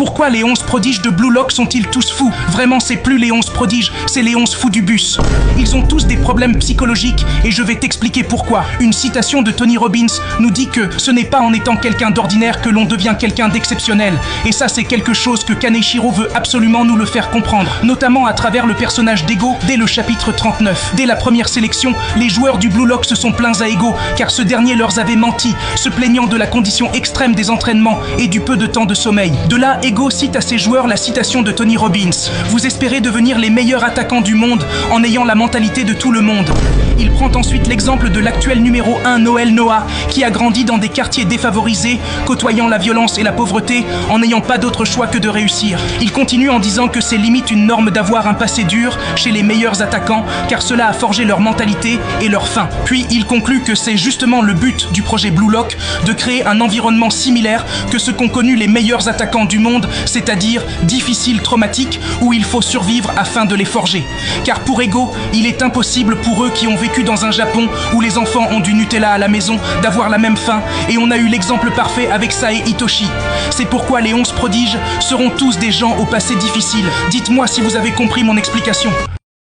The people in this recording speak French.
Pourquoi les 11 prodiges de Blue Lock sont-ils tous fous? Vraiment, c'est plus les 11 prodiges, c'est les 11 fous du bus. Ils ont tous des problèmes psychologiques et je vais t'expliquer pourquoi. Une citation de Tony Robbins nous dit que ce n'est pas en étant quelqu'un d'ordinaire que l'on devient quelqu'un d'exceptionnel. Et ça, c'est quelque chose que Kaneshiro veut absolument nous le faire comprendre, notamment à travers le personnage d'Ego dès le chapitre 39. Dès la première sélection, les joueurs du Blue Lock se sont plaints à Ego car ce dernier leur avait menti, se plaignant de la condition extrême des entraînements et du peu de temps de sommeil. De là, Ego cite à ses joueurs la citation de Tony Robbins. Vous espérez devenir les meilleurs attaquants du monde en ayant la mentalité de tout le monde. Il prend ensuite l'exemple de l'actuel numéro 1 Noel Noah, qui a grandi dans des quartiers défavorisés, côtoyant la violence et la pauvreté, en n'ayant pas d'autre choix que de réussir. Il continue en disant que c'est limite une norme d'avoir un passé dur chez les meilleurs attaquants, car cela a forgé leur mentalité et leur faim. Puis il conclut que c'est justement le but du projet Blue Lock, de créer un environnement similaire que ce qu'ont connu les meilleurs attaquants du monde, c'est-à-dire difficile, traumatique, où il faut survivre afin de les forger. Car pour Ego, il est impossible pour eux qui ont vécu dans un Japon où les enfants ont du Nutella à la maison d'avoir la même faim, et on a eu l'exemple parfait avec Sae Hitoshi. C'est pourquoi les 11 prodiges seront tous des gens au passé difficile. Dites-moi si vous avez compris mon explication.